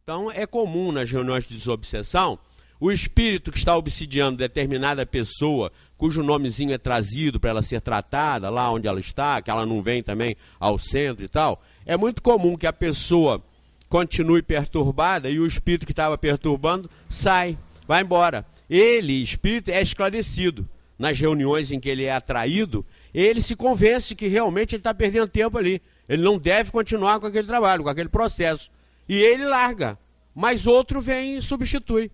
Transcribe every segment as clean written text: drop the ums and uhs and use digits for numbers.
Então é comum nas reuniões de desobsessão o espírito que está obsidiando determinada pessoa, cujo nomezinho é trazido para ela ser tratada lá onde ela está, que ela não vem também ao centro e tal, é muito comum que a pessoa continue perturbada e o espírito que estava perturbando sai, vai embora. Ele, espírito, é esclarecido. Nas reuniões em que ele é atraído, ele se convence que realmente ele está perdendo tempo ali. Ele não deve continuar com aquele trabalho, com aquele processo. E ele larga, mas outro vem e substitui.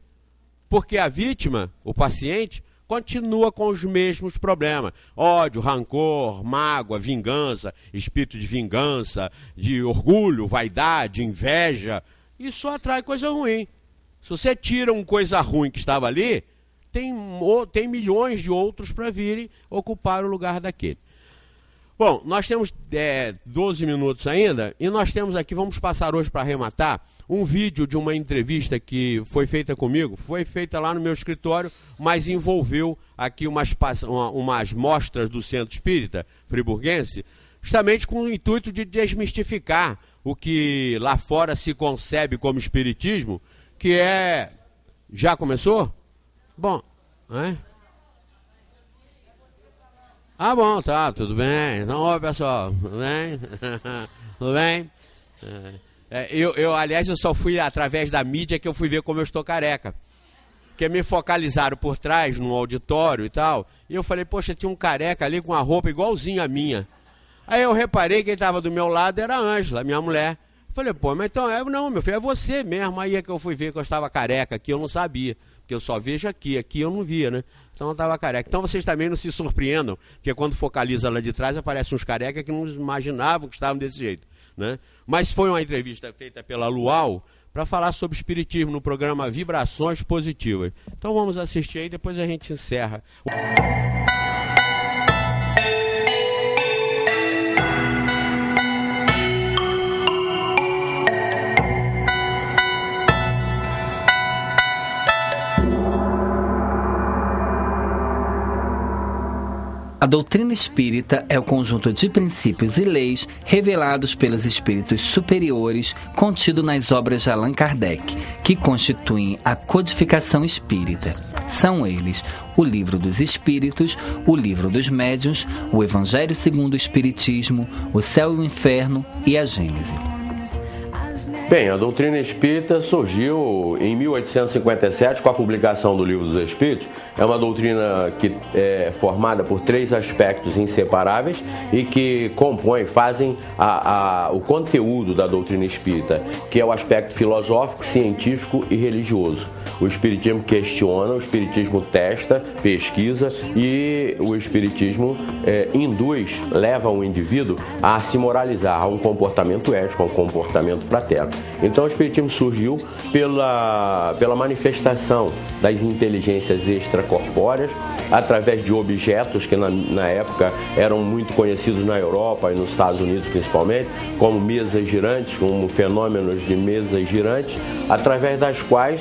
Porque a vítima, o paciente, continua com os mesmos problemas. Ódio, rancor, mágoa, vingança, espírito de vingança, de orgulho, vaidade, inveja. Isso atrai coisa ruim. Se você tira uma coisa ruim que estava ali, tem milhões de outros para virem ocupar o lugar daquele. Bom, nós temos 12 minutos ainda, e nós temos aqui, vamos passar hoje para arrematar, um vídeo de uma entrevista que foi feita comigo, foi feita lá no meu escritório, mas envolveu aqui umas mostras do Centro Espírita Friburguense, justamente com o intuito de desmistificar o que lá fora se concebe como espiritismo, que é... Já começou? Bom, Ah, bom, tá, tudo bem. Então, oi, pessoal, tudo bem? Tudo bem? Aliás, eu só fui através da mídia que eu fui ver como eu estou careca. Porque me focalizaram por trás, no auditório e tal, e eu falei, poxa, tinha um careca ali com a roupa igualzinho a minha. Aí eu reparei que quem estava do meu lado era a Ângela, minha mulher. Falei, pô, mas então, não, meu filho, é você mesmo. Aí é que eu fui ver que eu estava careca aqui, eu não sabia. Porque eu só vejo aqui eu não via, né? Então eu estava careca. Então vocês também não se surpreendam, porque quando focaliza lá de trás, aparecem uns carecas que não imaginavam que estavam desse jeito, né? Mas foi uma entrevista feita pela Luau para falar sobre espiritismo no programa Vibrações Positivas. Então vamos assistir aí, depois a gente encerra. A doutrina espírita é o conjunto de princípios e leis revelados pelos espíritos superiores contido nas obras de Allan Kardec, que constituem a codificação espírita. São eles o Livro dos Espíritos, o Livro dos Médiuns, o Evangelho segundo o Espiritismo, o Céu e o Inferno e a Gênese. Bem, a doutrina espírita surgiu em 1857 com a publicação do Livro dos Espíritos. É uma doutrina que é formada por 3 aspectos inseparáveis e que fazem o conteúdo da doutrina espírita, que é o aspecto filosófico, científico e religioso. O espiritismo questiona, o espiritismo testa, pesquisa e o espiritismo leva o indivíduo a se moralizar, a um comportamento ético, a um comportamento fraterno. Então o espiritismo surgiu pela manifestação das inteligências extracorpóreas através de objetos que na época eram muito conhecidos na Europa e nos Estados Unidos principalmente, como mesas girantes, como fenômenos de mesas girantes, através das quais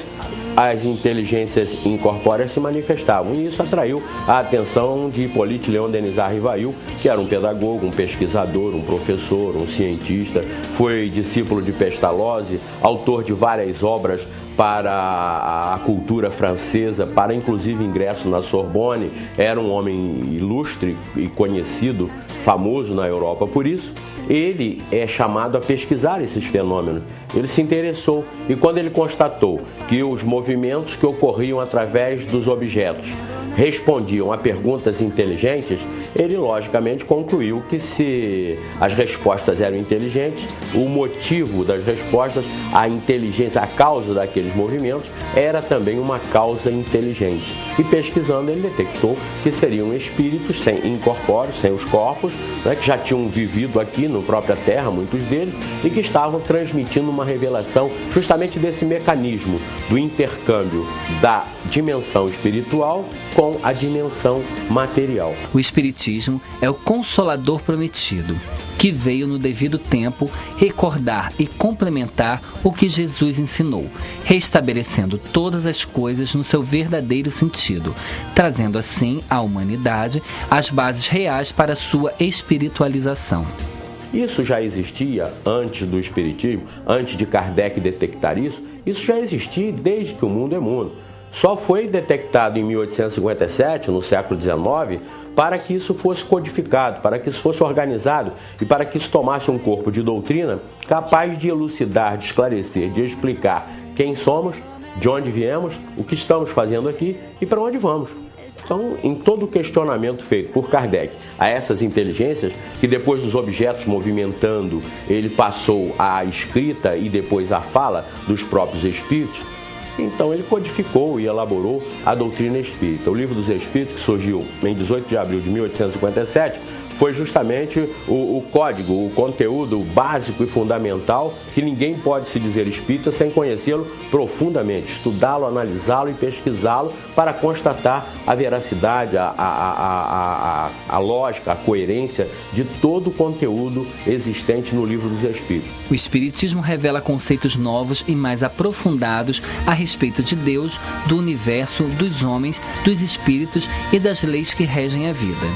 as inteligências incorpóreas se manifestavam. E isso atraiu a atenção de Hippolyte Léon Denis Rivail, que era um pedagogo, um pesquisador, um professor, um cientista, foi discípulo de Pestalozzi, autor de várias obras para a cultura francesa, para inclusive ingresso na Sorbonne. Era um homem ilustre e conhecido, famoso na Europa. Por isso, ele é chamado a pesquisar esses fenômenos. Ele se interessou e quando ele constatou que os movimentos que ocorriam através dos objetos respondiam a perguntas inteligentes, ele logicamente concluiu que se as respostas eram inteligentes, o motivo das respostas, a inteligência, a causa daqueles movimentos, era também uma causa inteligente. E pesquisando, ele detectou que seriam espíritos incorpóreos, sem os corpos, né, que já tinham vivido aqui na própria Terra, muitos deles, e que estavam transmitindo uma revelação justamente desse mecanismo do intercâmbio da dimensão espiritual com a dimensão material. O Espiritismo é o Consolador prometido, que veio no devido tempo recordar e complementar o que Jesus ensinou, restabelecendo todas as coisas no seu verdadeiro sentido, trazendo assim à humanidade as bases reais para a sua espiritualização. Isso já existia antes do Espiritismo, antes de Kardec detectar isso? Isso já existia desde que o mundo é mundo. Só foi detectado em 1857, no século XIX, para que isso fosse codificado, para que isso fosse organizado e para que isso tomasse um corpo de doutrina capaz de elucidar, de esclarecer, de explicar quem somos, de onde viemos, o que estamos fazendo aqui e para onde vamos. Então, em todo o questionamento feito por Kardec a essas inteligências, que depois dos objetos movimentando, ele passou à escrita e depois à fala dos próprios espíritos, então ele codificou e elaborou a doutrina espírita. O Livro dos Espíritos, que surgiu em 18 de abril de 1857, foi justamente o código, o conteúdo básico e fundamental que ninguém pode se dizer espírita sem conhecê-lo profundamente, estudá-lo, analisá-lo e pesquisá-lo para constatar a veracidade, a lógica, a coerência de todo o conteúdo existente no Livro dos Espíritos. O Espiritismo revela conceitos novos e mais aprofundados a respeito de Deus, do universo, dos homens, dos espíritos e das leis que regem a vida.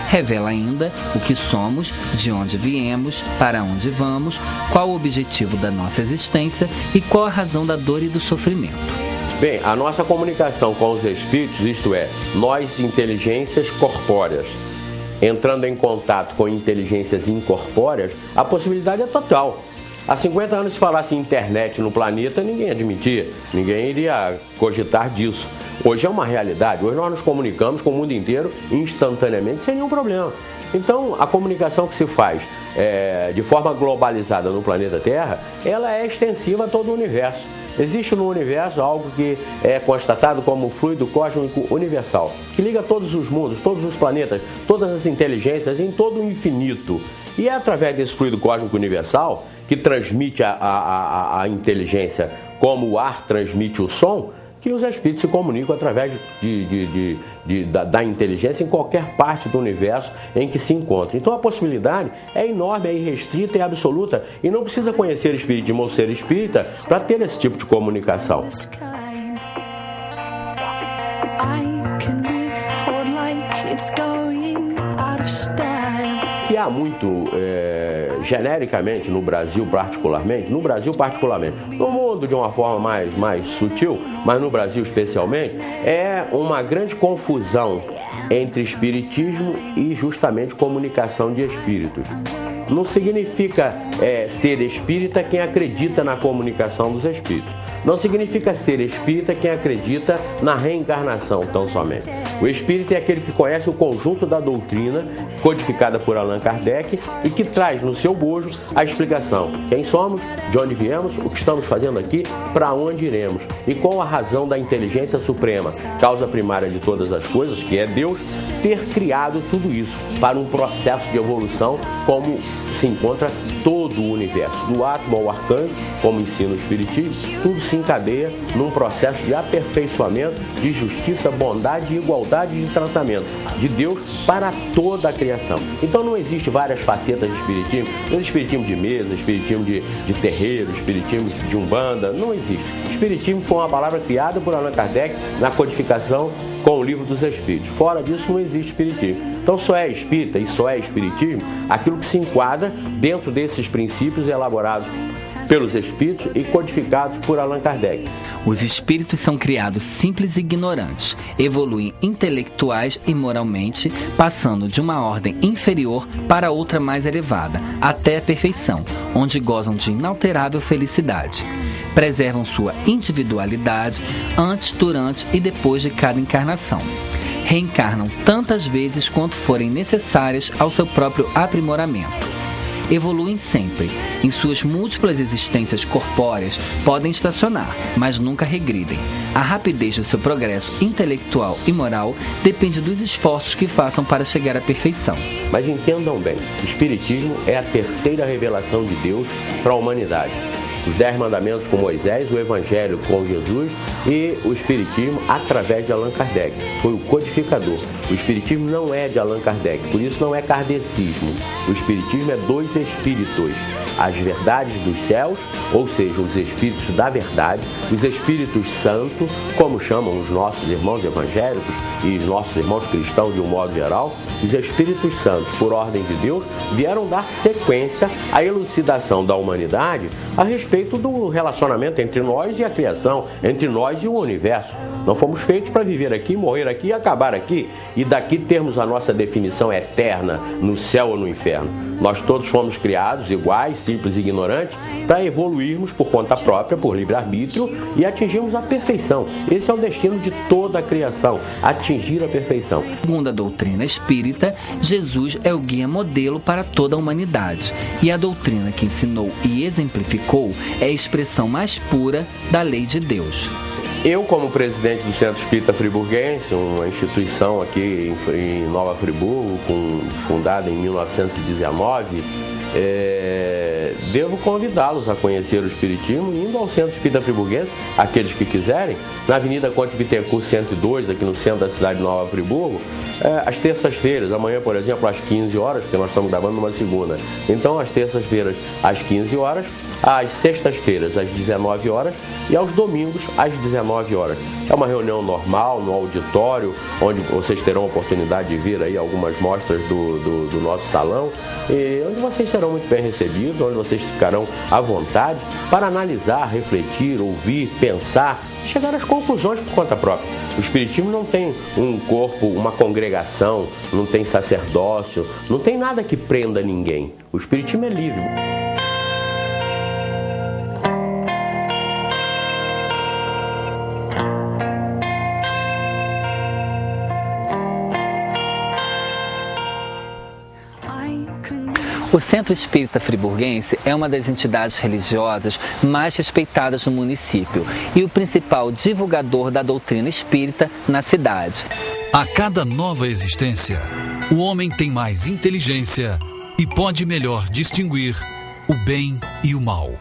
Revela ainda o que somos, de onde viemos, para onde vamos, qual o objetivo da nossa existência e qual a razão da dor e do sofrimento. Bem, a nossa comunicação com os espíritos, isto é, nós inteligências corpóreas, entrando em contato com inteligências incorpóreas, a possibilidade é total. Há 50 anos, se falasse internet no planeta, ninguém admitia, ninguém iria cogitar disso. Hoje é uma realidade, hoje nós nos comunicamos com o mundo inteiro instantaneamente, sem nenhum problema. Então, a comunicação que se faz de forma globalizada no planeta Terra, ela é extensiva a todo o universo. Existe no universo algo que é constatado como fluido cósmico universal, que liga todos os mundos, todos os planetas, todas as inteligências em todo o infinito. E é através desse fluido cósmico universal, que transmite a inteligência como o ar transmite o som, que os espíritos se comunicam através da inteligência em qualquer parte do universo em que se encontra. Então a possibilidade é enorme, é irrestrita e absoluta, e não precisa conhecer espiritismo ou ser espírita para ter esse tipo de comunicação. Que há muito, genericamente, no Brasil particularmente, no mundo de uma forma mais sutil, mas no Brasil especialmente, é uma grande confusão entre espiritismo e justamente comunicação de espíritos. Não significa ser espírita quem acredita na comunicação dos espíritos. Não significa ser espírita quem acredita na reencarnação tão somente. O espírita é aquele que conhece o conjunto da doutrina codificada por Allan Kardec e que traz no seu bojo a explicação: quem somos, de onde viemos, o que estamos fazendo aqui, para onde iremos e qual a razão da inteligência suprema, causa primária de todas as coisas, que é Deus, ter criado tudo isso para um processo de evolução como se encontra todo o universo, do átomo ao arcanjo, como ensina o Espiritismo, tudo se encadeia num processo de aperfeiçoamento, de justiça, bondade e igualdade de tratamento de Deus para toda a criação. Então não existe várias facetas de Espiritismo, não existe Espiritismo de mesa, Espiritismo de terreiro, Espiritismo de umbanda, não existe. Espiritismo foi uma palavra criada por Allan Kardec na codificação com o Livro dos Espíritos. Fora disso não existe espiritismo. Então só é espírita e só é espiritismo aquilo que se enquadra dentro desses princípios elaborados pelos espíritos e codificados por Allan Kardec. Os espíritos são criados simples e ignorantes, evoluem intelectuais e moralmente, passando de uma ordem inferior para outra mais elevada, até a perfeição, onde gozam de inalterável felicidade. Preservam sua individualidade antes, durante e depois de cada encarnação. Reencarnam tantas vezes quanto forem necessárias ao seu próprio aprimoramento. Evoluem sempre. Em suas múltiplas existências corpóreas, podem estacionar, mas nunca regridem. A rapidez do seu progresso intelectual e moral depende dos esforços que façam para chegar à perfeição. Mas entendam bem, o Espiritismo é a terceira revelação de Deus para a humanidade. Os 10 mandamentos com Moisés, o Evangelho com Jesus e o Espiritismo através de Allan Kardec. Foi o codificador. O Espiritismo não é de Allan Kardec, por isso não é kardecismo. O Espiritismo é dos espíritos. as verdades dos céus, ou seja, os espíritos da verdade, os espíritos santos, como chamam os nossos irmãos evangélicos e os nossos irmãos cristãos de um modo geral. Os espíritos santos, por ordem de Deus, vieram dar sequência à elucidação da humanidade a respeito do relacionamento entre nós e a criação, entre nós e o universo. Não fomos feitos para viver aqui, morrer aqui e acabar aqui, e daqui termos a nossa definição eterna no céu ou no inferno. Nós todos fomos criados iguais, simples e ignorantes, para evoluirmos por conta própria, por livre-arbítrio, e atingirmos a perfeição. Esse é o destino de toda a criação, atingir a perfeição. Segundo a doutrina espírita, Jesus é o guia modelo para toda a humanidade. E a doutrina que ensinou e exemplificou é a expressão mais pura da lei de Deus. Eu, como presidente do Centro Espírita Friburguense, uma instituição aqui em Nova Friburgo, fundada em 1919, devo convidá-los a conhecer o Espiritismo indo ao Centro Espírita Friburguense, aqueles que quiserem, na Avenida Conde Bittencourt 102, aqui no centro da cidade de Nova Friburgo, às terças-feiras, amanhã, por exemplo, às 15 horas, porque nós estamos gravando numa segunda. Então, às terças-feiras, às 15 horas, às sextas-feiras, às 19 horas e aos domingos, às 19 horas. É uma reunião normal, no auditório, onde vocês terão a oportunidade de ver aí algumas mostras do nosso salão, e onde vocês serão muito bem recebidos, onde vocês ficarão à vontade para analisar, refletir, ouvir, pensar, chegar às conclusões por conta própria. O Espiritismo não tem um corpo, uma congregação, não tem sacerdócio, não tem nada que prenda ninguém. O Espiritismo é livre. O Centro Espírita Friburguense é uma das entidades religiosas mais respeitadas no município e o principal divulgador da doutrina espírita na cidade. A cada nova existência, o homem tem mais inteligência e pode melhor distinguir o bem e o mal.